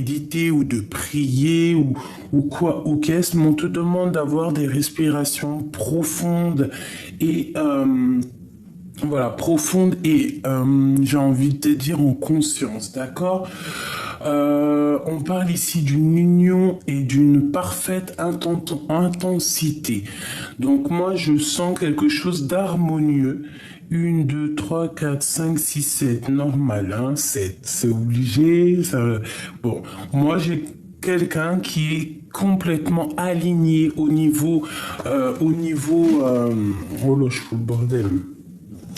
méditer ou de prier ou quoi ou qu'est-ce, mais on te demande d'avoir des respirations profondes et voilà, profondes et j'ai envie de te dire en conscience, d'accord? On parle ici d'une union et d'une parfaite intensité. Donc moi, je sens quelque chose d'harmonieux. 1, 2, 3, 4, 5, 6, 7, normal, hein, 7, c'est obligé. Ça... Bon, moi j'ai quelqu'un qui est complètement aligné au niveau, oh là, je fous le bordel.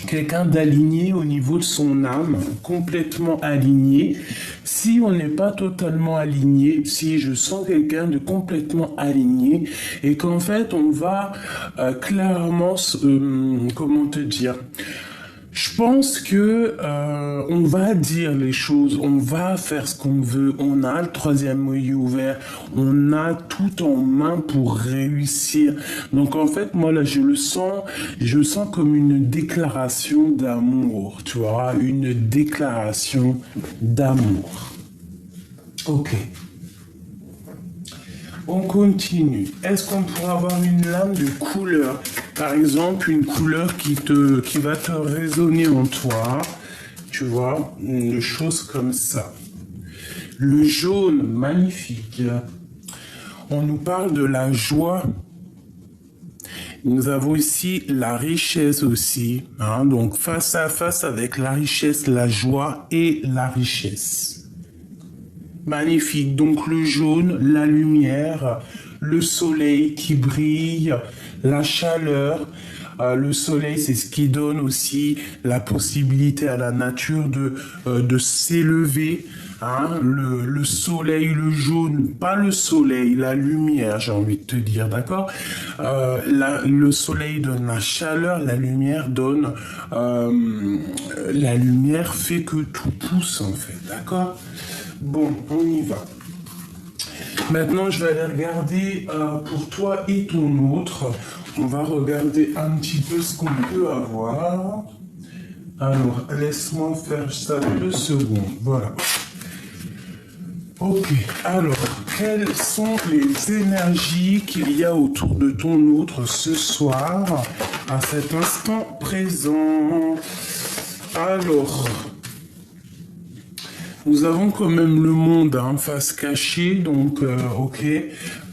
Quelqu'un d'aligné au niveau de son âme, complètement aligné. Si on n'est pas totalement aligné, si je sens quelqu'un de complètement aligné et qu'en fait on va clairement, comment te dire, je pense que on va dire les choses, on va faire ce qu'on veut, on a le troisième œil ouvert, on a tout en main pour réussir. Donc en fait, moi là, je sens comme une déclaration d'amour, tu vois, une déclaration d'amour. Ok. On continue. Est-ce qu'on pourrait avoir une lame de couleur? Par exemple, une couleur qui va te résonner en toi. Tu vois, une chose comme ça. Le jaune, magnifique. On nous parle de la joie. Nous avons ici la richesse aussi. Hein, donc, face à face avec la richesse, la joie et la richesse. Magnifique. Donc le jaune, la lumière, le soleil qui brille, la chaleur. Le soleil, c'est ce qui donne aussi la possibilité à la nature de s'élever. Hein, le soleil, le jaune, pas le soleil, la lumière, j'ai envie de te dire, d'accord? Le soleil donne la chaleur, la lumière donne... la lumière fait que tout pousse, en fait, d'accord? Bon, on y va. Maintenant, je vais aller regarder pour toi et ton autre. On va regarder un petit peu ce qu'on peut avoir. Alors, laisse-moi faire ça 2 secondes. Voilà. Ok, alors, quelles sont les énergies qu'il y a autour de ton autre ce soir, à cet instant présent? Alors... Nous avons quand même le monde en face cachée, donc ok.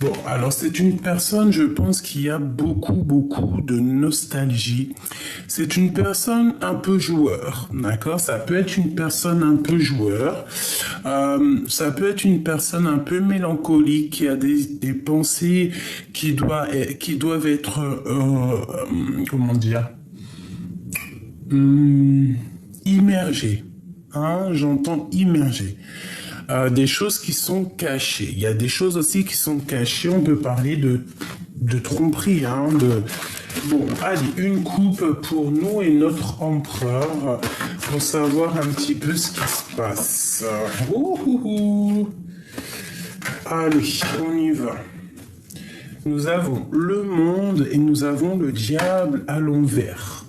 Bon, alors c'est une personne, je pense, qui a beaucoup de nostalgie. C'est une personne un peu joueur, d'accord? Ça peut être une personne un peu joueur. Ça peut être une personne un peu mélancolique, qui a des pensées qui doivent être, comment dire, immergées. Hein, j'entends immergé. Des choses qui sont cachées. Il y a des choses aussi qui sont cachées. On peut parler de tromperie. Hein, Bon, allez, une coupe pour nous et notre empereur pour savoir un petit peu ce qui se passe. Allez, on y va. Nous avons le monde et nous avons le diable à l'envers.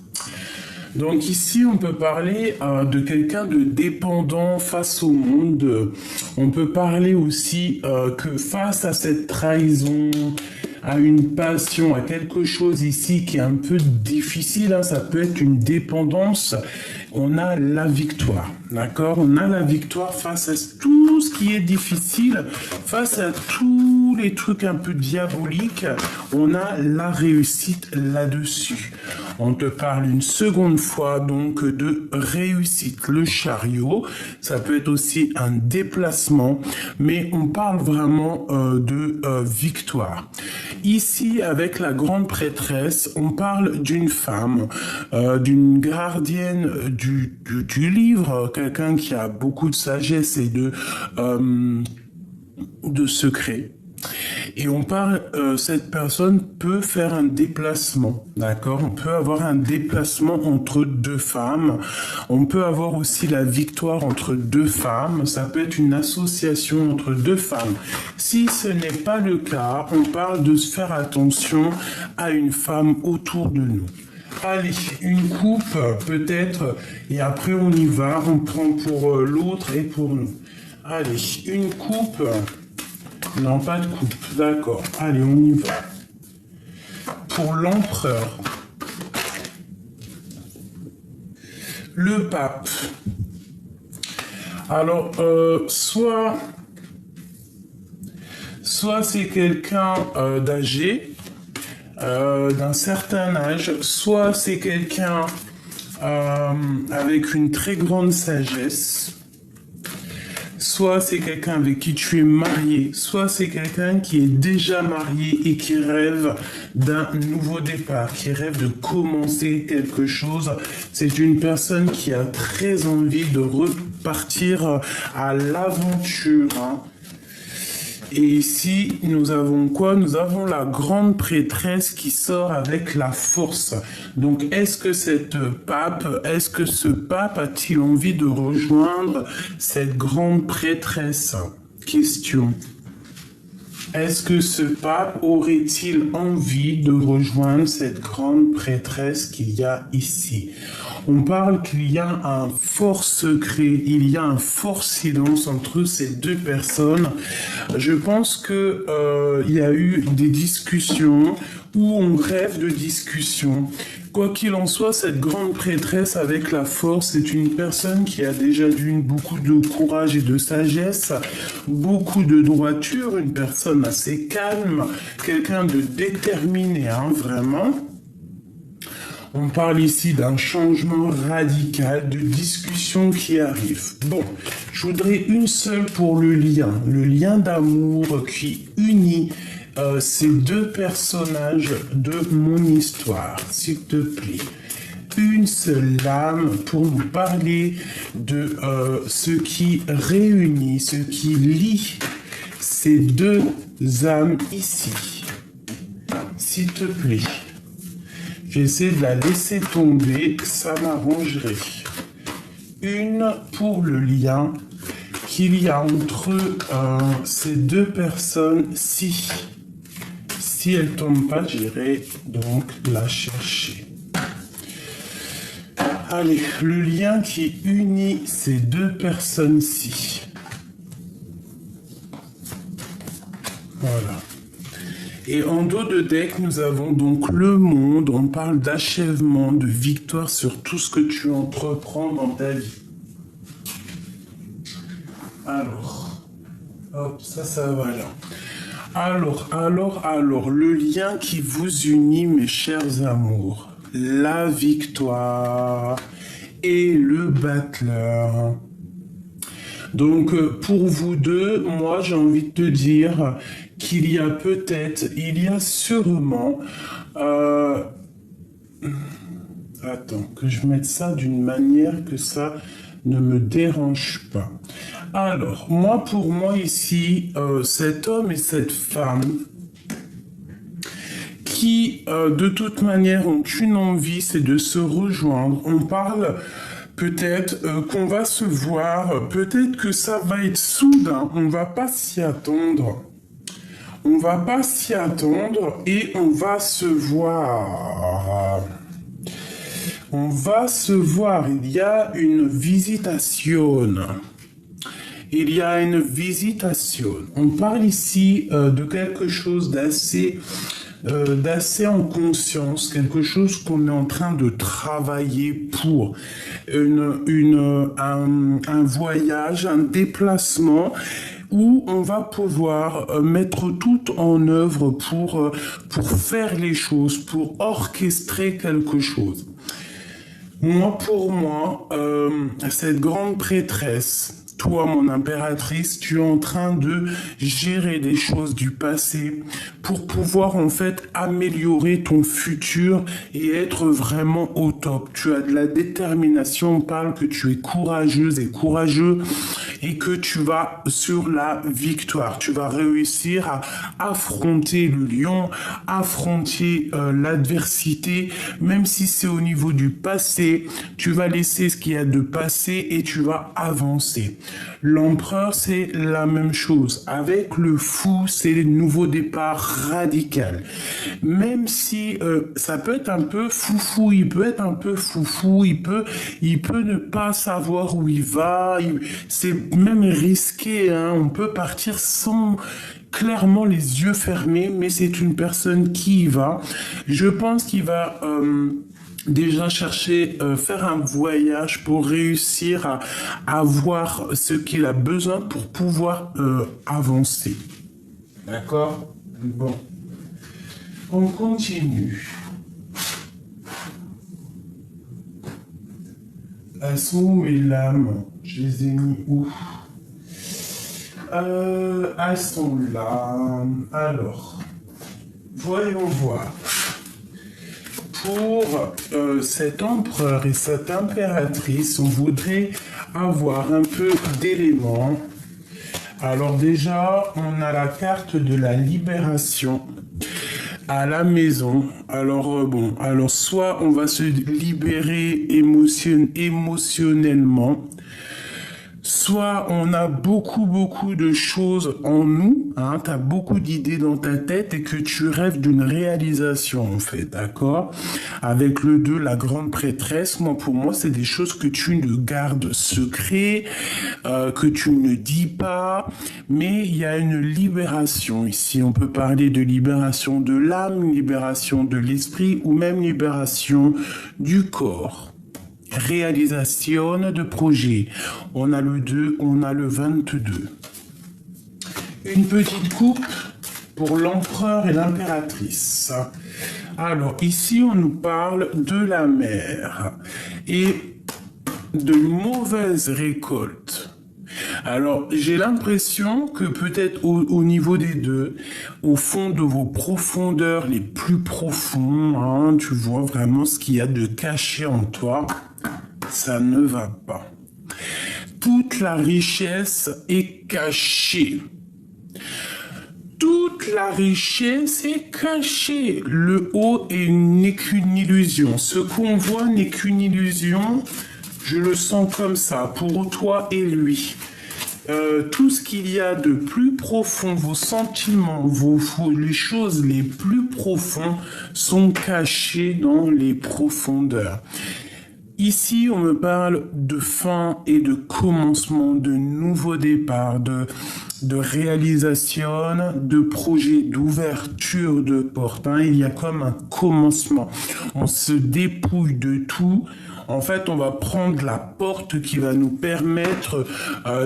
Donc ici, on peut parler de quelqu'un de dépendant face au monde. On peut parler aussi que face à cette trahison, à une passion, à quelque chose ici qui est un peu difficile, hein, ça peut être une dépendance, on a la victoire, d'accord? On a la victoire face à tout ce qui est difficile, face à tous les trucs un peu diaboliques, on a la réussite là-dessus. On te parle une seconde fois donc de réussite. Le chariot, ça peut être aussi un déplacement, mais on parle vraiment de victoire. Ici, avec la grande prêtresse, on parle d'une femme, d'une gardienne du livre, quelqu'un qui a beaucoup de sagesse et de secrets. Et on parle, cette personne peut faire un déplacement, d'accord? On peut avoir un déplacement entre 2 femmes. On peut avoir aussi la victoire entre 2 femmes. Ça peut être une association entre 2 femmes. Si ce n'est pas le cas, on parle de se faire attention à une femme autour de nous. Allez, une coupe peut-être, et après on y va, on prend pour l'autre et pour nous. Allez, une coupe. Non, pas de coupe. D'accord. Allez, on y va. Pour l'empereur. Le pape. Alors, soit c'est quelqu'un d'âgé, d'un certain âge, soit c'est quelqu'un avec une très grande sagesse, soit c'est quelqu'un avec qui tu es marié, soit c'est quelqu'un qui est déjà marié et qui rêve d'un nouveau départ, qui rêve de commencer quelque chose. C'est une personne qui a très envie de repartir à l'aventure, hein. Et ici, nous avons quoi? Nous avons la grande prêtresse qui sort avec la force. Donc, est-ce que ce pape a-t-il envie de rejoindre cette grande prêtresse? Question. Est-ce que ce pape aurait-il envie de rejoindre cette grande prêtresse qu'il y a ici? On parle qu'il y a un fort secret, il y a un fort silence entre ces deux personnes. Je pense que il y a eu des discussions où on rêve de discussions. Quoi qu'il en soit, cette grande prêtresse avec la force est une personne qui a déjà beaucoup de courage et de sagesse, beaucoup de droiture, une personne assez calme, quelqu'un de déterminé, hein, vraiment. On parle ici d'un changement radical, de discussion qui arrive. Bon, je voudrais une seule pour le lien d'amour qui unit ces deux personnages de mon histoire, s'il te plaît. Une seule âme pour nous parler de ce qui réunit, ce qui lie ces deux âmes ici. S'il te plaît. J'essaie de la laisser tomber, ça m'arrangerait. Une pour le lien qu'il y a entre ces deux personnes-ci. Si elle ne tombe pas, j'irai donc la chercher. Allez, le lien qui unit ces deux personnes-ci. Voilà. Et en dos de deck, nous avons donc le monde. On parle d'achèvement, de victoire sur tout ce que tu entreprends dans ta vie. Alors, hop, ça va là. Alors, le lien qui vous unit, mes chers amours, la victoire et le battleur. Donc, pour vous deux, moi, j'ai envie de te dire qu'il y a sûrement... Attends, que je mette ça d'une manière que ça ne me dérange pas. Alors, pour moi ici, cet homme et cette femme qui, de toute manière, ont une envie, c'est de se rejoindre. On parle peut-être qu'on va se voir, peut-être que ça va être soudain, on va pas s'y attendre. On va pas s'y attendre et on va se voir. On va se voir. Il y a une visitation. Il y a une visitation. On parle ici de quelque chose d'assez en conscience, quelque chose qu'on est en train de travailler pour un voyage, un déplacement où on va pouvoir mettre tout en œuvre pour faire les choses, pour orchestrer quelque chose. Pour moi, cette grande prêtresse, toi, mon impératrice, tu es en train de gérer des choses du passé pour pouvoir en fait améliorer ton futur et être vraiment au top. Tu as de la détermination, on parle que tu es courageuse et courageux et que tu vas sur la victoire. Tu vas réussir à affronter le lion, affronter l'adversité, même si c'est au niveau du passé, tu vas laisser ce qu'il y a de passé et tu vas avancer. L'empereur, c'est la même chose. Avec le fou, c'est le nouveau départ radical. Même si ça peut être un peu foufou, il peut ne pas savoir où il va. c'est même risqué, hein. On peut partir sans clairement les yeux fermés, mais c'est une personne qui y va. Je pense qu'il va déjà chercher, faire un voyage pour réussir à avoir ce qu'il a besoin pour pouvoir avancer. D'accord? Bon. On continue. Elles sont où mes lames? Je les ai mis où? Elles sont là. Alors, voyons voir. Pour cet empereur et cette impératrice, on voudrait avoir un peu d'éléments. Alors déjà, on a la carte de la libération à la maison. Alors alors soit on va se libérer émotionnellement, soit on a beaucoup de choses en nous, hein, tu as beaucoup d'idées dans ta tête et que tu rêves d'une réalisation en fait, d'accord? Avec le 2, la grande prêtresse, pour moi c'est des choses que tu ne gardes secret, que tu ne dis pas, mais il y a une libération ici. On peut parler de libération de l'âme, libération de l'esprit ou même libération du corps. Réalisation de projet. On a le 2, on a le 22. Une petite coupe pour l'empereur et l'impératrice. Alors, ici, on nous parle de la mer et de mauvaises récoltes. Alors, j'ai l'impression que peut-être au niveau des deux, au fond de vos profondeurs les plus profonds, hein, tu vois vraiment ce qu'il y a de caché en toi. Ça ne va pas. Toute la richesse est cachée. Toute la richesse est cachée. Le haut n'est qu'une illusion. Ce qu'on voit n'est qu'une illusion. Je le sens comme ça, pour toi et lui. Tout ce qu'il y a de plus profond, vos sentiments, les choses les plus profondes sont cachées dans les profondeurs. Ici, on me parle de fin et de commencement, de nouveaux départs, de réalisation, de projets, d'ouverture de portes. Hein. Il y a comme un commencement. On se dépouille de tout. En fait, on va prendre la porte qui va nous permettre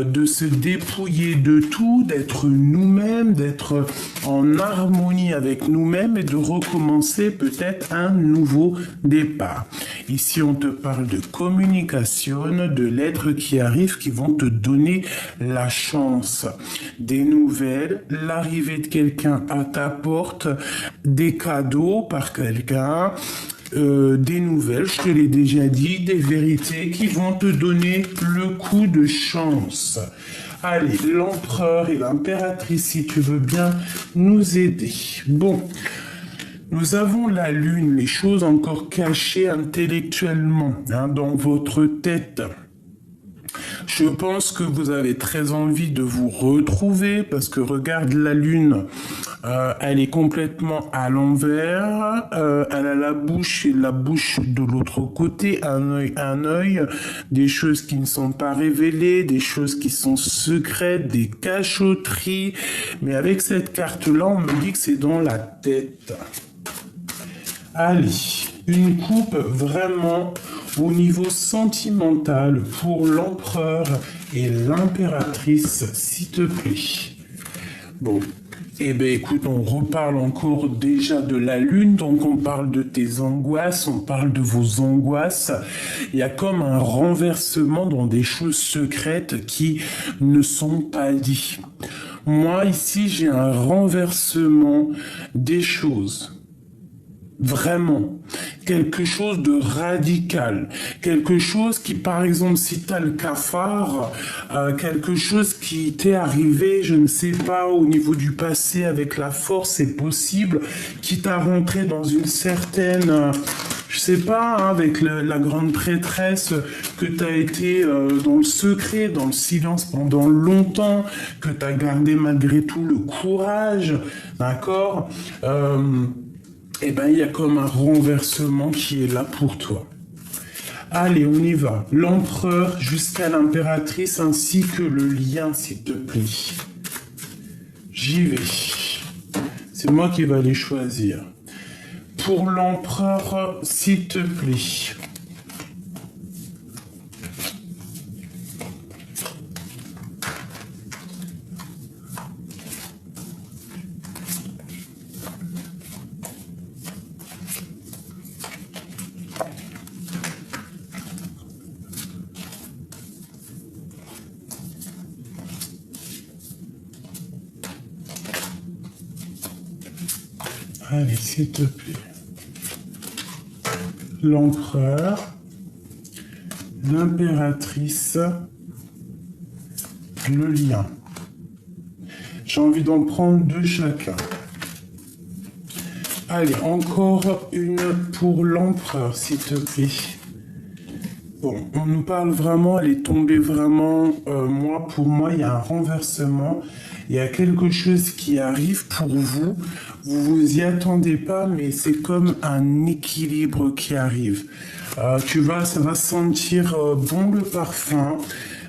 de se dépouiller de tout, d'être nous-mêmes, d'être en harmonie avec nous-mêmes et de recommencer peut-être un nouveau départ. Ici, on te parle de communication, de lettres qui arrivent, qui vont te donner la chance, des nouvelles, l'arrivée de quelqu'un à ta porte, des cadeaux par quelqu'un, des nouvelles, je te l'ai déjà dit, des vérités qui vont te donner le coup de chance. Allez, l'empereur et l'impératrice, si tu veux bien nous aider. Bon, nous avons la lune, les choses encore cachées intellectuellement, hein, dans votre tête. Je pense que vous avez très envie de vous retrouver parce que regarde la lune, elle est complètement à l'envers, elle a la bouche et la bouche de l'autre côté, un œil, des choses qui ne sont pas révélées, des choses qui sont secrètes, des cachotteries, mais avec cette carte-là, on me dit que c'est dans la tête. Allez, une coupe vraiment au niveau sentimental pour l'empereur et l'impératrice, s'il te plaît. Bon, eh bien écoute, on reparle encore déjà de la lune, donc on parle de tes angoisses, on parle de vos angoisses. Il y a comme un renversement dans des choses secrètes qui ne sont pas dites. Moi, ici, j'ai un renversement des choses. Vraiment, quelque chose de radical, quelque chose qui, par exemple, si tu as le cafard, quelque chose qui t'est arrivé, je ne sais pas, au niveau du passé avec la force, c'est possible, qui t'a rentré dans une certaine, je sais pas, hein, avec la grande prêtresse, que tu as été dans le secret, dans le silence pendant longtemps, que tu as gardé malgré tout le courage, d'accord eh ben, il y a comme un renversement qui est là pour toi. Allez, on y va. L'empereur jusqu'à l'impératrice ainsi que le lien, s'il te plaît. J'y vais. C'est moi qui vais les choisir. Pour l'empereur, s'il te plaît. Allez, s'il te plaît. L'empereur, l'impératrice, le lien. J'ai envie d'en prendre 2 chacun. Allez, encore une pour l'empereur, s'il te plaît. Bon, on nous parle vraiment, elle est tombée vraiment, pour moi, il y a un renversement. Il y a quelque chose qui arrive pour vous. Vous vous y attendez pas, mais c'est comme un équilibre qui arrive. Ça va sentir bon le parfum.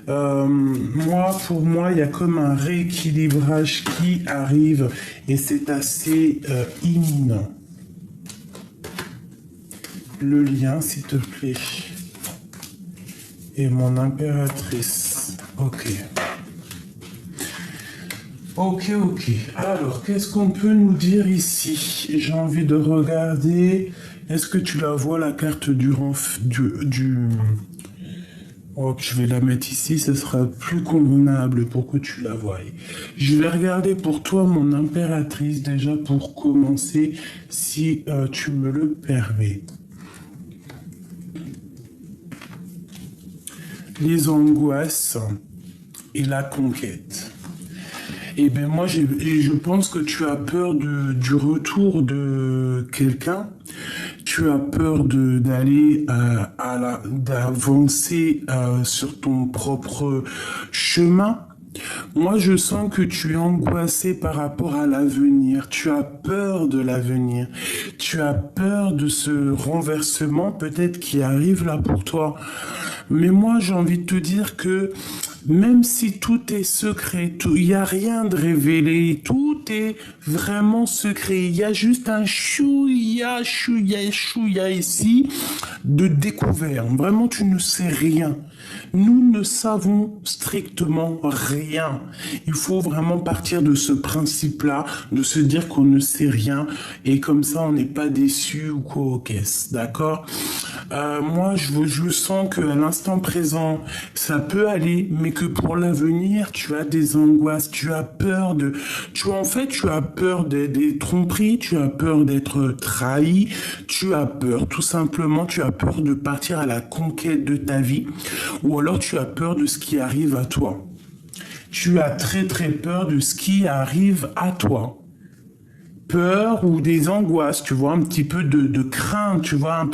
Pour moi, il y a comme un rééquilibrage qui arrive et c'est assez imminent. Le lien, s'il te plaît. Et mon impératrice. Ok. Ok. Alors, qu'est-ce qu'on peut nous dire ici? J'ai envie de regarder. Est-ce que tu la vois, la carte du... Oh, je vais la mettre ici, ce sera plus convenable pour que tu la voies. Je vais regarder pour toi, mon impératrice, déjà pour commencer, si tu me le permets. Les angoisses et la conquête. Eh bien, moi, je pense que tu as peur du retour de quelqu'un. Tu as peur d'avancer sur ton propre chemin. Moi, je sens que tu es angoissé par rapport à l'avenir. Tu as peur de l'avenir. Tu as peur de ce renversement peut-être qui arrive là pour toi. Mais moi, j'ai envie de te dire que même si tout est secret, il n'y a rien de révélé, tout est vraiment secret. Il y a juste un chouïa ici de découvert. Vraiment, tu ne sais rien. Nous ne savons strictement rien. Il faut vraiment partir de ce principe-là, de se dire qu'on ne sait rien et comme ça, on n'est pas déçu ou quoi aux caisses. D'accord ? Moi, je sens qu'à l'instant présent, ça peut aller, mais que pour l'avenir, tu as des angoisses, tu as peur tu as peur des tromperies, tu as peur d'être trahi, tu as peur, tout simplement, tu as peur de partir à la conquête de ta vie, ou alors tu as peur de ce qui arrive à toi. Tu as très très peur de ce qui arrive à toi. Peur ou des angoisses, tu vois, un petit peu de crainte, tu vois,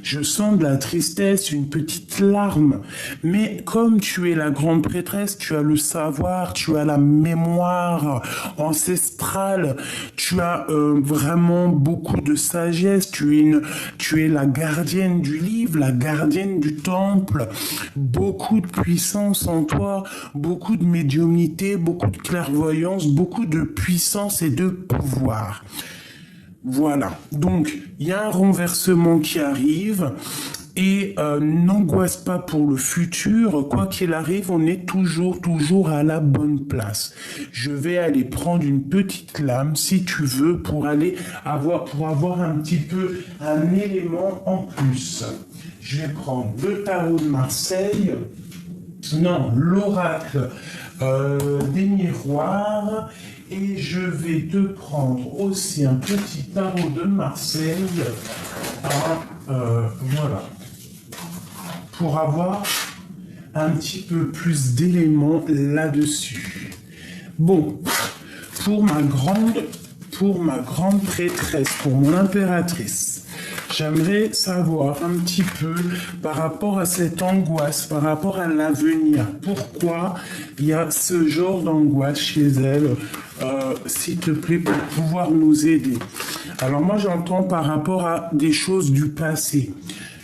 je sens de la tristesse, une petite larme. Mais comme tu es la grande prêtresse, tu as le savoir, tu as la mémoire ancestrale, tu as vraiment beaucoup de sagesse, tu es la gardienne du livre, la gardienne du temple, beaucoup de puissance en toi, beaucoup de médiumnité, beaucoup de clairvoyance, beaucoup de puissance et de pouvoir. Voilà, donc il y a un renversement qui arrive et n'angoisse pas pour le futur, quoi qu'il arrive, on est toujours à la bonne place. Je vais aller prendre une petite lame, si tu veux, pour avoir un petit peu un élément en plus. Je vais prendre le tarot de Marseille, l'oracle des miroirs, et je vais te prendre aussi un petit tarot de Marseille, voilà, pour avoir un petit peu plus d'éléments là-dessus. Bon, pour ma grande prêtresse, pour mon impératrice, j'aimerais savoir un petit peu par rapport à cette angoisse, par rapport à l'avenir. Pourquoi il y a ce genre d'angoisse chez elle, s'il te plaît, pour pouvoir nous aider. Alors moi, j'entends par rapport à des choses du passé.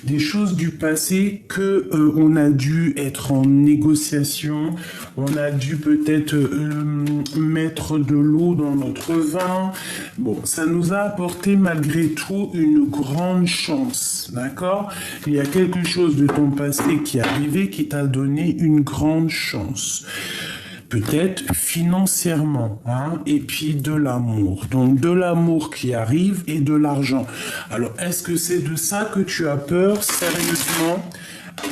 des choses du passé que on a dû être en négociation, on a dû peut-être mettre de l'eau dans notre vin. Bon, ça nous a apporté malgré tout une grande chance, d'accord? Il y a quelque chose de ton passé qui est arrivé qui t'a donné une grande chance. Peut-être financièrement, hein, et puis de l'amour. Donc de l'amour qui arrive et de l'argent. Alors, est-ce que c'est de ça que tu as peur, sérieusement?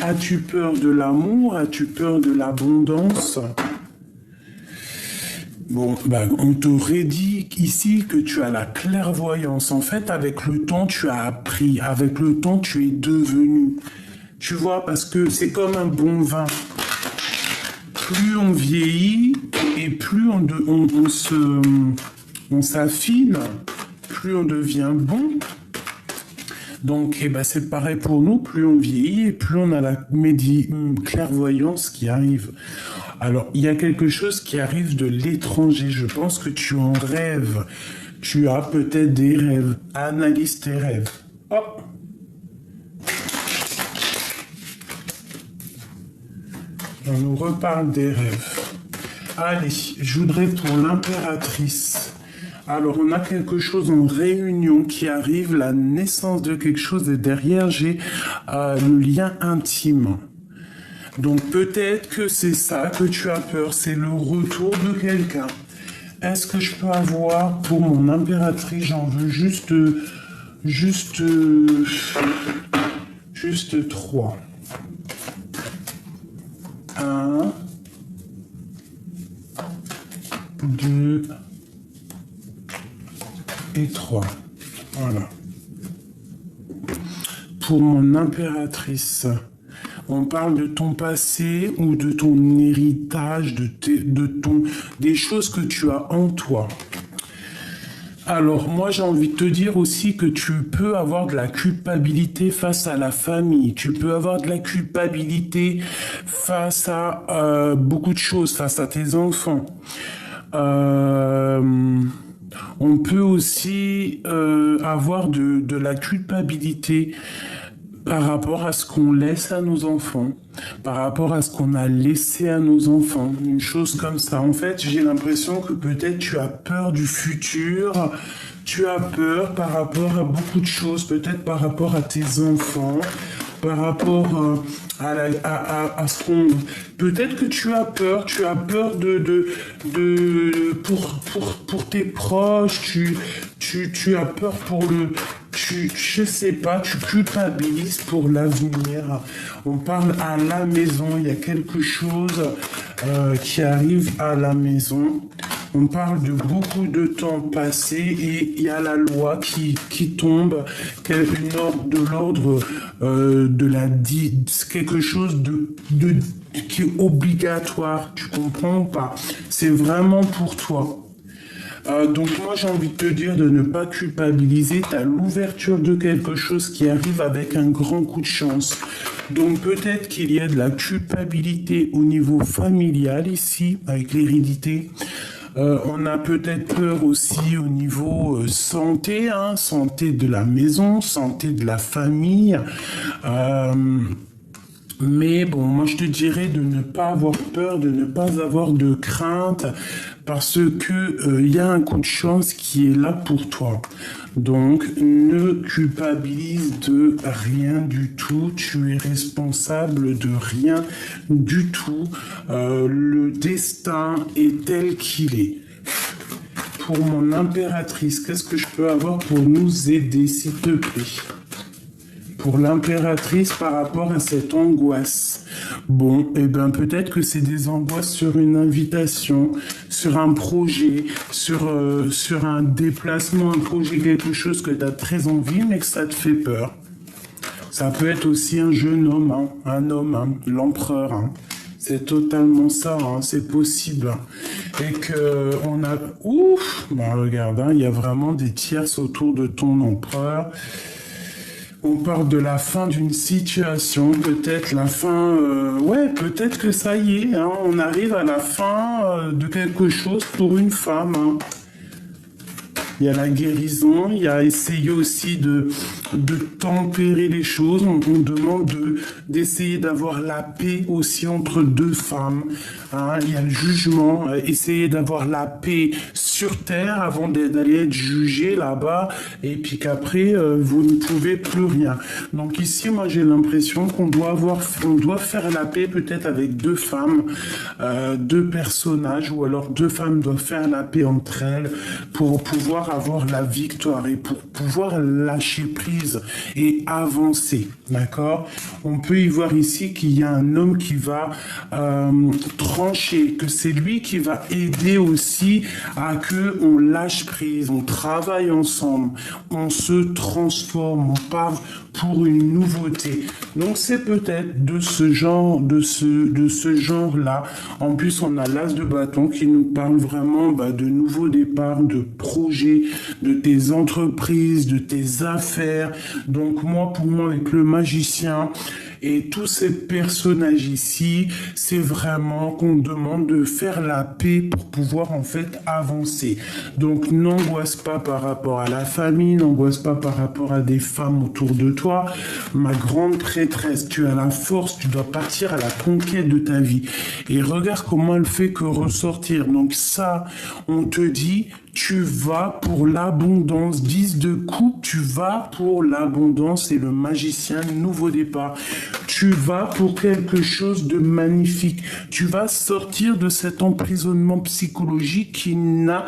As-tu peur de l'amour? As-tu peur de l'abondance? Bon, on t'aurait dit ici que tu as la clairvoyance. En fait, avec le temps, tu as appris. Avec le temps, tu es devenu. Tu vois, parce que c'est comme un bon vin. Plus on vieillit et plus on s'affine, plus on devient bon. Donc, c'est pareil pour nous, plus on vieillit et plus on a la clairvoyance qui arrive. Alors, il y a quelque chose qui arrive de l'étranger. Je pense que tu en rêves. Tu as peut-être des rêves. Analyse tes rêves. Oh! On nous reparle des rêves. Allez, je voudrais pour l'impératrice. Alors, on a quelque chose en réunion qui arrive, la naissance de quelque chose, et derrière, j'ai le lien intime. Donc, peut-être que c'est ça que tu as peur, c'est le retour de quelqu'un. Est-ce que je peux avoir, pour mon impératrice, j'en veux juste 3. 1, 2 et 3. Voilà. Pour mon impératrice, on parle de ton passé ou de ton héritage, des choses que tu as en toi. Alors, moi, j'ai envie de te dire aussi que tu peux avoir de la culpabilité face à la famille. Tu peux avoir de la culpabilité face à beaucoup de choses, face à tes enfants. On peut aussi avoir de la culpabilité par rapport à ce qu'on laisse à nos enfants, par rapport à ce qu'on a laissé à nos enfants, une chose comme ça. En fait, j'ai l'impression que peut-être tu as peur du futur, tu as peur par rapport à beaucoup de choses, peut-être par rapport à tes enfants, par rapport à ce qu'on... Peut-être que tu as peur pour tes proches, tu as peur pour je sais pas, tu culpabilises pour l'avenir. On parle à la maison, il y a quelque chose qui arrive à la maison. On parle de beaucoup de temps passé et il y a la loi qui tombe, de l'ordre quelque chose qui est obligatoire. Tu comprends ou pas? C'est vraiment pour toi. Donc moi j'ai envie de te dire de ne pas culpabiliser, tu as l'ouverture de quelque chose qui arrive avec un grand coup de chance. Donc peut-être qu'il y a de la culpabilité au niveau familial ici, avec l'hérédité. On a peut-être peur aussi au niveau santé, hein, santé de la maison, santé de la famille. Mais bon, moi je te dirais de ne pas avoir peur, de ne pas avoir de crainte, parce que y a un coup de chance qui est là pour toi. Donc ne culpabilise de rien du tout, tu es responsable de rien du tout. Le destin est tel qu'il est. Pour mon impératrice, qu'est-ce que je peux avoir pour nous aider, s'il te plaît? Pour l'impératrice par rapport à cette angoisse. Bon, peut-être que c'est des angoisses sur une invitation, sur un projet, sur un déplacement, un projet, quelque chose que tu as très envie, mais que ça te fait peur. Ça peut être aussi un jeune homme, hein, un homme, hein, l'empereur. Hein. C'est totalement ça, hein, c'est possible. Et que on a... Ouf, regarde, hein, il y a vraiment des tierces autour de ton empereur. On parle de la fin d'une situation, peut-être la fin... peut-être que ça y est, hein, on arrive à la fin de quelque chose pour une femme. Hein. il y a la guérison, il y a essayer aussi de tempérer les choses. On demande d'essayer d'avoir la paix aussi entre deux femmes. Hein. Il y a le jugement, essayer d'avoir la paix sur terre avant d'aller être jugé là-bas, et puis qu'après, vous ne pouvez plus rien. Donc ici, moi, j'ai l'impression qu'on doit faire la paix peut-être avec deux femmes, deux personnages, ou alors deux femmes doivent faire la paix entre elles pour pouvoir avoir la victoire et pour pouvoir lâcher prise et avancer, d'accord? On peut y voir ici qu'il y a un homme qui va trancher, que c'est lui qui va aider aussi à que on lâche prise, on travaille ensemble, on se transforme, on part pour une nouveauté. Donc c'est peut-être de ce genre, de ce genre-là. En plus, on a l'as de bâton qui nous parle vraiment de nouveaux départs, de projets, de tes entreprises, de tes affaires. Donc moi, pour moi, avec le magicien et tous ces personnages ici, c'est vraiment qu'on demande de faire la paix pour pouvoir en fait avancer. Donc n'angoisse pas par rapport à la famille, n'angoisse pas par rapport à des femmes autour de toi. Ma grande prêtresse, tu as la force, tu dois partir à la conquête de ta vie. Et regarde comment elle fait que ressortir. Donc ça, on te dit, tu vas pour l'abondance. 10 de coupe, tu vas pour l'abondance et le magicien, nouveau départ. Tu vas pour quelque chose de magnifique. Tu vas sortir de cet emprisonnement psychologique qui n'a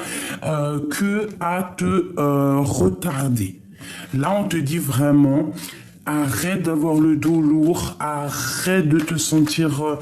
que à te retarder. Là, on te dit vraiment, arrête d'avoir le dos lourd, arrête de te sentir...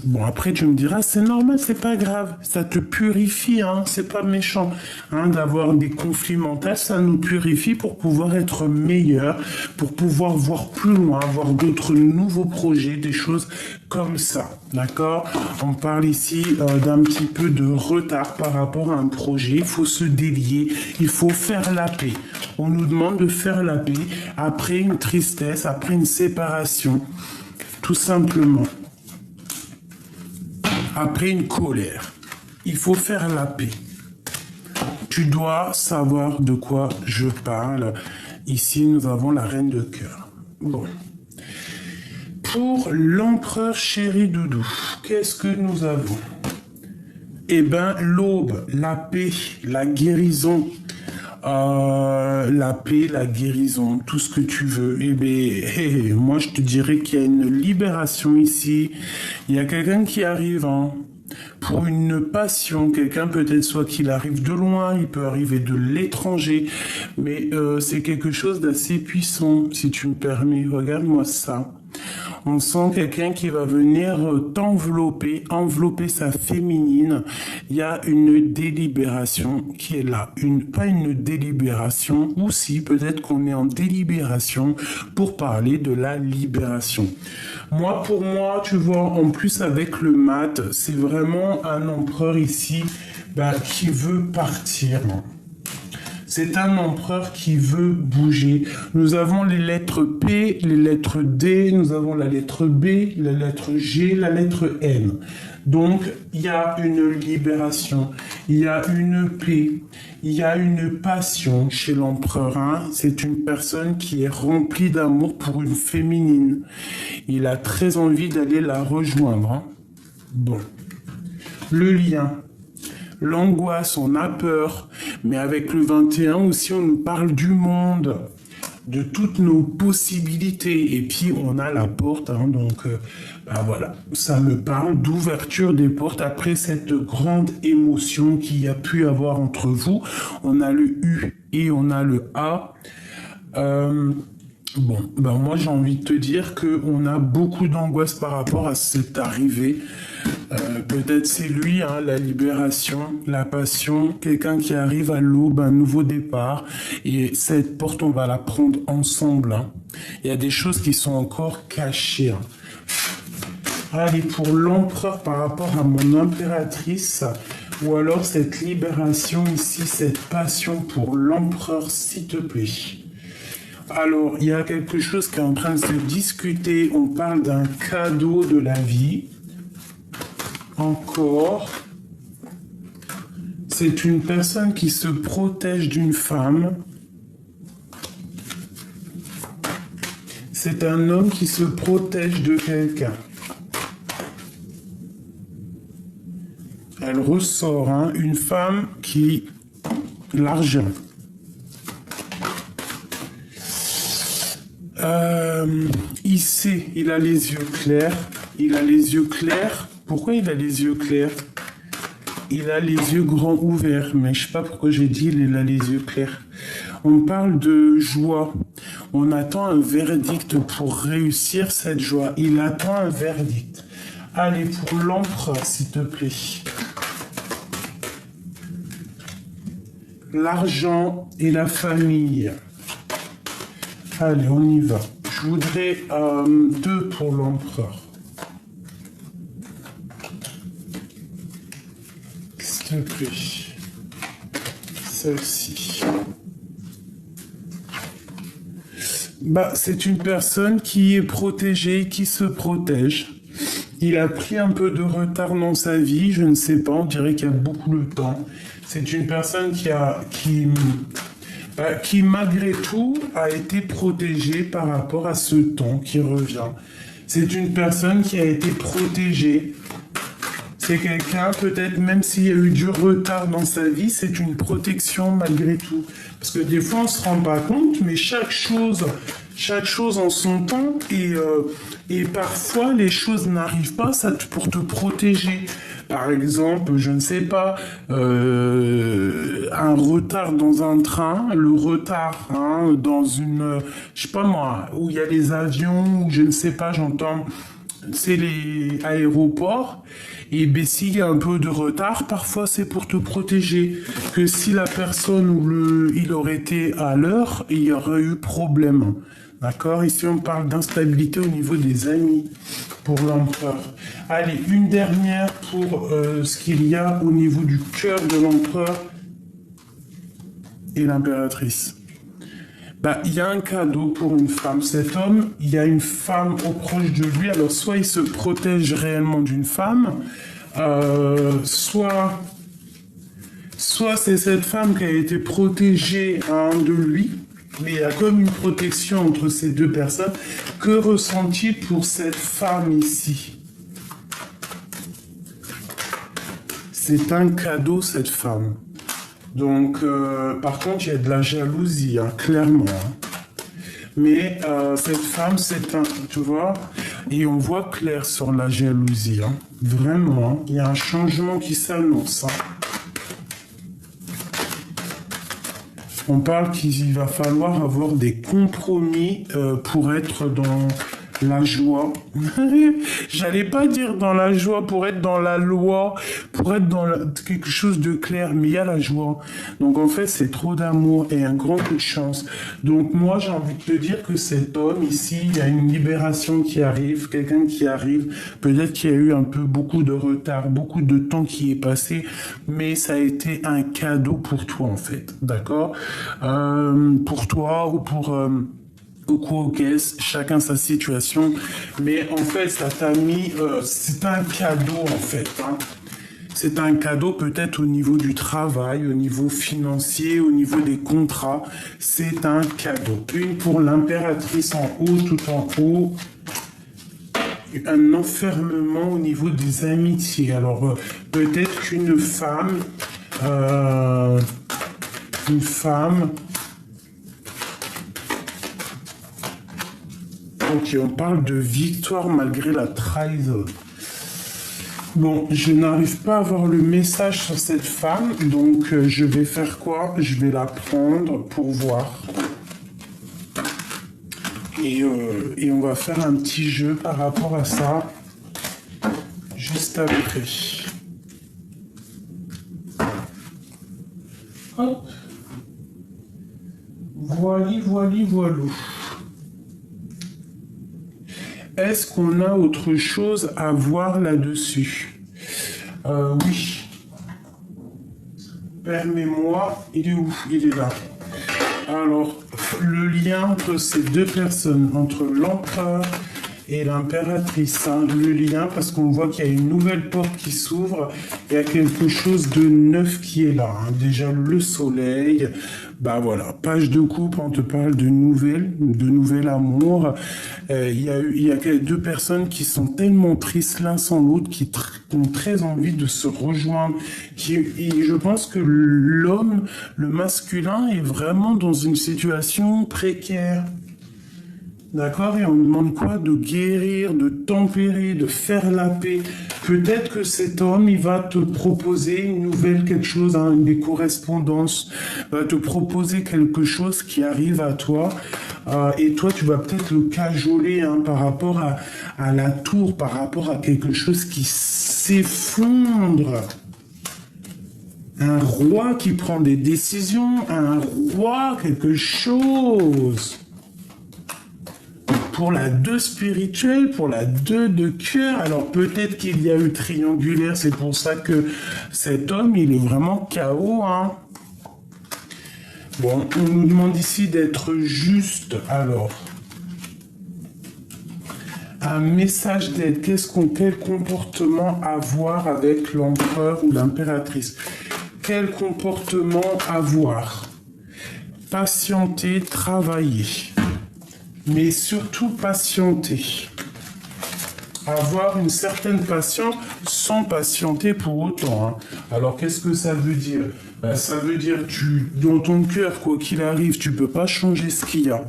Bon, après, tu me diras, c'est normal, c'est pas grave, ça te purifie, hein, c'est pas méchant, hein, d'avoir des conflits mentaux, ça nous purifie pour pouvoir être meilleur, pour pouvoir voir plus loin, avoir d'autres nouveaux projets, des choses comme ça, d'accord? On parle ici d'un petit peu de retard par rapport à un projet, il faut se délier, il faut faire la paix. On nous demande de faire la paix après une tristesse, après une séparation, tout simplement. Après une colère, il faut faire la paix. Tu dois savoir de quoi je parle. Ici, nous avons la reine de cœur. Bon. Pour l'empereur chéri doudou, qu'est-ce que nous avons? Eh bien, l'aube, la paix, la guérison. La paix, la guérison, tout ce que tu veux. Eh bien, moi, je te dirais qu'il y a une libération ici. Il y a quelqu'un qui arrive pour une passion. Quelqu'un peut-être soit qu'il arrive de loin, il peut arriver de l'étranger. Mais c'est quelque chose d'assez puissant, si tu me permets. Regarde-moi ça. On sent quelqu'un qui va venir t'envelopper, envelopper sa féminine. Il y a une délibération qui est là. Pas une délibération, ou si peut-être qu'on est en délibération pour parler de la libération. Moi, pour moi, tu vois, en plus avec le mat, c'est vraiment un empereur ici qui veut partir. C'est un empereur qui veut bouger. Nous avons les lettres P, les lettres D, nous avons la lettre B, la lettre G, la lettre N. Donc, il y a une libération, il y a une paix, il y a une passion chez l'empereur. Hein. C'est une personne qui est remplie d'amour pour une féminine. Il a très envie d'aller la rejoindre. Hein. Bon. Le lien. L'angoisse, on a peur, mais avec le 21 aussi, on nous parle du monde, de toutes nos possibilités, et puis on a la porte, hein, donc voilà, ça me parle d'ouverture des portes après cette grande émotion qu'il y a pu avoir entre vous. On a le U et on a le A. Moi j'ai envie de te dire qu'on a beaucoup d'angoisse par rapport à cette arrivée. Peut-être c'est lui, hein, la libération, la passion, quelqu'un qui arrive à l'aube, un nouveau départ. Et cette porte, on va la prendre ensemble. Hein. Il y a des choses qui sont encore cachées. Hein. Allez, pour l'empereur par rapport à mon impératrice, ou alors cette libération ici, cette passion pour l'empereur, s'il te plaît. Alors, il y a quelque chose qui est en train de se discuter. On parle d'un cadeau de la vie. Encore. c'est une personne qui se protège d'une femme. C'est un homme qui se protège de quelqu'un. Elle ressort, hein, une femme qui... L'argent. Il sait, il a les yeux clairs. Il a les yeux clairs. Pourquoi il a les yeux clairs? Il a les yeux grands ouverts, mais je sais pas pourquoi j'ai dit il a les yeux clairs. On parle de joie. On attend un verdict pour réussir cette joie. Il attend un verdict. Allez, pour l'empereur, s'il te plaît. L'argent et la famille. Allez, on y va. Je voudrais 2 pour l'empereur. S'il te plaît. Celle-ci. Bah, c'est une personne qui est protégée, qui se protège. Il a pris un peu de retard dans sa vie, je ne sais pas, on dirait qu'il y a beaucoup de temps. C'est une personne qui malgré tout a été protégée par rapport à ce temps qui revient. C'est une personne qui a été protégée. C'est quelqu'un, peut-être même s'il y a eu du retard dans sa vie, c'est une protection malgré tout. Parce que des fois on se rend pas compte, mais chaque chose en son temps et parfois les choses n'arrivent pas pour te protéger. Par exemple, je ne sais pas, un retard dans un train, le retard dans une, je sais pas moi, où il y a les avions, ou je ne sais pas, j'entends, c'est les aéroports. Et ben, s'il y a un peu de retard, parfois c'est pour te protéger. Que si la personne ou il aurait été à l'heure, il y aurait eu problème. D'accord? Ici, on parle d'instabilité au niveau des amis pour l'empereur. Allez, une dernière pour ce qu'il y a au niveau du cœur de l'empereur et l'impératrice. Bah, il y a un cadeau pour une femme. Cet homme, il y a une femme au proche de lui. Alors, soit il se protège réellement d'une femme, soit c'est cette femme qui a été protégée de lui. Mais il y a comme une protection entre ces deux personnes. Que ressent-il pour cette femme ici? C'est un cadeau, cette femme. Donc, par contre, il y a de la jalousie, clairement. Mais cette femme, c'est un... Tu vois? Et on voit clair sur la jalousie. Vraiment, il y a un changement qui s'annonce. On parle qu'il va falloir avoir des compromis pour être dans la joie. J'allais pas dire dans la joie, pour être dans la loi, pour être dans quelque chose de clair, mais il y a la joie. Donc en fait, c'est trop d'amour et un grand coup de chance. Donc moi, j'ai envie de te dire que cet homme ici, il y a une libération qui arrive, quelqu'un qui arrive. Peut-être qu'il y a eu un peu beaucoup de retard, beaucoup de temps qui est passé, mais ça a été un cadeau pour toi en fait, d'accord? Pour toi ou pour... caisse, chacun sa situation, mais en fait ça t'a mis, c'est un cadeau en fait, c'est un cadeau peut-être au niveau du travail, au niveau financier, au niveau des contrats, c'est un cadeau. Une pour l'impératrice en haut, tout en haut, un enfermement au niveau des amitiés. Alors peut-être qu'une femme, Ok, on parle de victoire malgré la trahison. Bon, je n'arrive pas à avoir le message sur cette femme, donc je vais faire quoi? Je vais la prendre pour voir. Et on va faire un petit jeu par rapport à ça, juste après. Hop. Voilà. Est-ce qu'on a autre chose à voir là-dessus? Oui. Permets-moi, il est où? Il est là. Alors, le lien entre ces deux personnes, entre l'empereur et l'impératrice, hein, le lien, parce qu'on voit qu'il y a une nouvelle porte qui s'ouvre, il y a quelque chose de neuf qui est là, hein. Déjà le soleil, bah voilà, page de coupe, on te parle de nouvel amour. Il y a deux personnes qui sont tellement tristes l'un sans l'autre, qui ont très envie de se rejoindre. Et je pense que l'homme, le masculin, est vraiment dans une situation précaire. D'accord? Et on demande quoi? De guérir, de tempérer, de faire la paix. Peut-être que cet homme, il va te proposer une nouvelle quelque chose, hein, des correspondances, va te proposer quelque chose qui arrive à toi. Et toi, tu vas peut-être le cajoler, hein, par rapport à la tour, par rapport à quelque chose qui s'effondre. Un roi qui prend des décisions, un roi, quelque chose. Pour la 2 spirituelle, pour la 2 de cœur, alors peut-être qu'il y a eu triangulaire, c'est pour ça que cet homme, il est vraiment KO, hein. Bon, on nous demande ici d'être juste, alors. Un message d'aide, quel comportement avoir avec l'empereur ou l'impératrice? Quel comportement avoir? Patienter, travailler. Mais surtout patienter. Avoir une certaine patience sans patienter pour autant, hein. Alors qu'est-ce que ça veut dire? Ça veut dire dans ton cœur, quoi qu'il arrive, tu peux pas changer ce qu'il y a.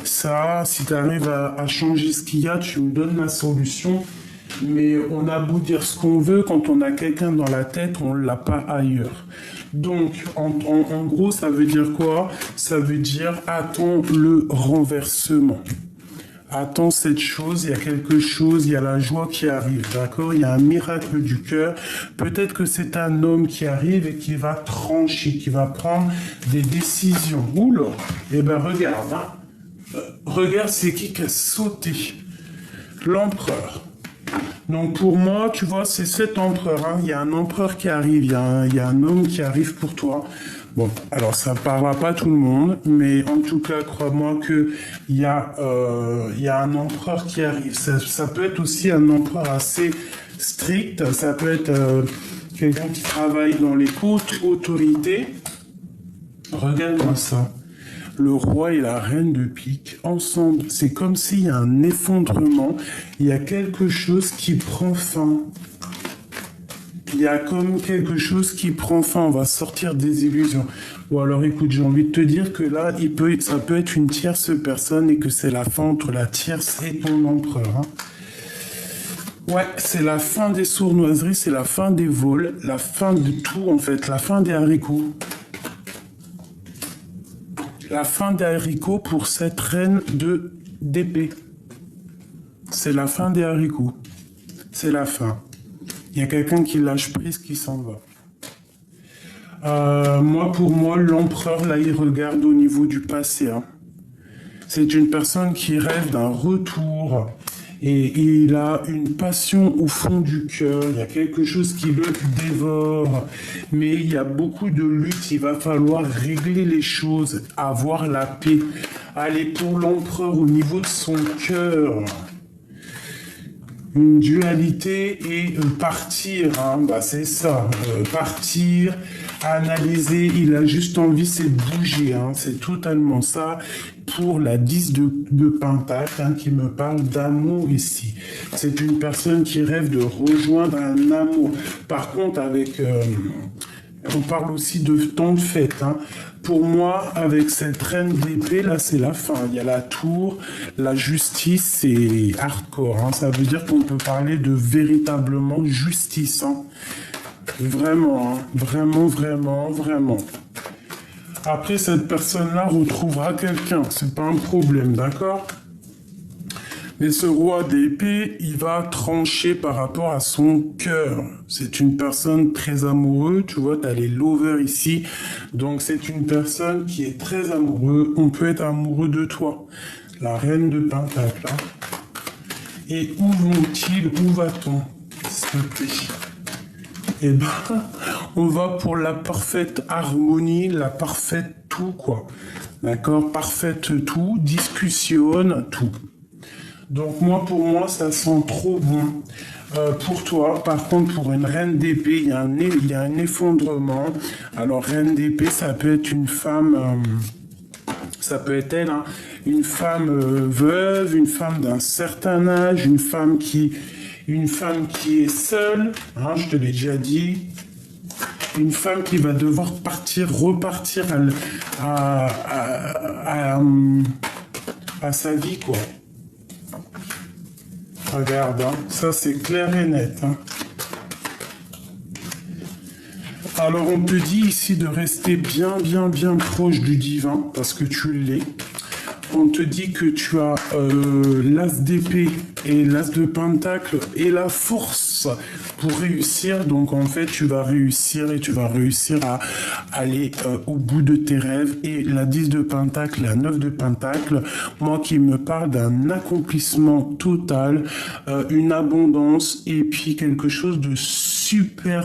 Ça, si tu arrives à changer ce qu'il y a, tu me donnes la solution. Mais on a beau dire ce qu'on veut, quand on a quelqu'un dans la tête, on l'a pas ailleurs. Donc, en gros, ça veut dire quoi? Ça veut dire attends le renversement. Attends cette chose, il y a quelque chose, il y a la joie qui arrive, d'accord? Il y a un miracle du cœur. Peut-être que c'est un homme qui arrive et qui va trancher, qui va prendre des décisions. Oula! Eh ben regarde, hein. Regarde, c'est qui a sauté? L'empereur. Donc pour moi, tu vois, c'est cet empereur, hein. Il y a un empereur qui arrive, il y a un homme qui arrive pour toi. Bon, alors ça ne parlera pas tout le monde, mais en tout cas, crois-moi qu'il y a un empereur qui arrive. Ça peut être aussi un empereur assez strict, ça peut être quelqu'un qui travaille dans les hautes autorités. Regarde-moi ça. Le roi et la reine de pique, ensemble, c'est comme s'il y a un effondrement, il y a quelque chose qui prend fin. Il y a comme quelque chose qui prend fin, on va sortir des illusions. Bon alors écoute, j'ai envie de te dire que là, ça peut être une tierce personne et que c'est la fin entre la tierce et ton empereur, hein. Ouais, c'est la fin des sournoiseries, c'est la fin des vols, la fin de tout en fait, la fin des haricots. La fin des haricots pour cette reine d'épée. C'est la fin des haricots. C'est la fin. Il y a quelqu'un qui lâche prise, qui s'en va. Pour moi, l'empereur, là, il regarde au niveau du passé, hein. C'est une personne qui rêve d'un retour. Et il a une passion au fond du cœur. Il y a quelque chose qui le dévore. Mais il y a beaucoup de lutte. Il va falloir régler les choses, avoir la paix. Aller pour l'empereur au niveau de son cœur. Une dualité et partir, hein, bah c'est ça, partir, analyser, il a juste envie, c'est bouger, hein, c'est totalement ça pour la 10 de Pentacle, hein, qui me parle d'amour ici. C'est une personne qui rêve de rejoindre un amour. Par contre, on parle aussi de temps de fête, hein. Pour moi, avec cette reine d'épée, là, c'est la fin. Il y a la tour, la justice, c'est hardcore, hein. Ça veut dire qu'on peut parler de véritablement justice, hein. Vraiment, hein. Vraiment, vraiment, vraiment. Après, cette personne-là retrouvera quelqu'un. C'est pas un problème, d'accord? Mais ce roi d'épée, il va trancher par rapport à son cœur. C'est une personne très amoureuse, tu vois, tu as les lovers ici. Donc c'est une personne qui est très amoureuse. On peut être amoureux de toi. La reine de Pentacle, hein. Et où vont-ils? Où va-t-on? S'il te plaît. Eh ben, on va pour la parfaite harmonie, la parfaite tout, quoi. D'accord? Parfaite tout, discussionne tout. Donc moi, pour moi, ça sent trop bon. Pour toi, par contre, pour une reine d'épée, il y a un effondrement. Alors, reine d'épée, ça peut être une femme, ça peut être elle, hein, une femme veuve, une femme d'un certain âge, une femme qui est seule, hein, je te l'ai déjà dit. Une femme qui va devoir repartir à sa vie, quoi. Regarde, hein, ça c'est clair et net. Hein. Alors on te dit ici de rester bien proche du divin, parce que tu l'es. On te dit que tu as l'as d'épée et l'as de pentacle et la force pour réussir. Donc en fait, tu vas réussir à aller au bout de tes rêves. Et la 10 de pentacle, la 9 de pentacle, moi qui me parle d'un accomplissement total, une abondance et puis quelque chose de super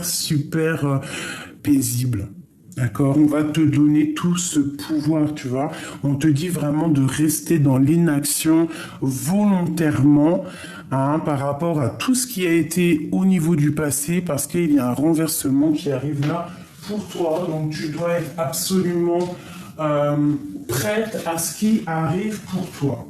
paisible. D'accord, on va te donner tout ce pouvoir, tu vois. On te dit vraiment de rester dans l'inaction volontairement, hein, par rapport à tout ce qui a été au niveau du passé, parce qu'il y a un renversement qui arrive là pour toi. Donc tu dois être absolument prête à ce qui arrive pour toi.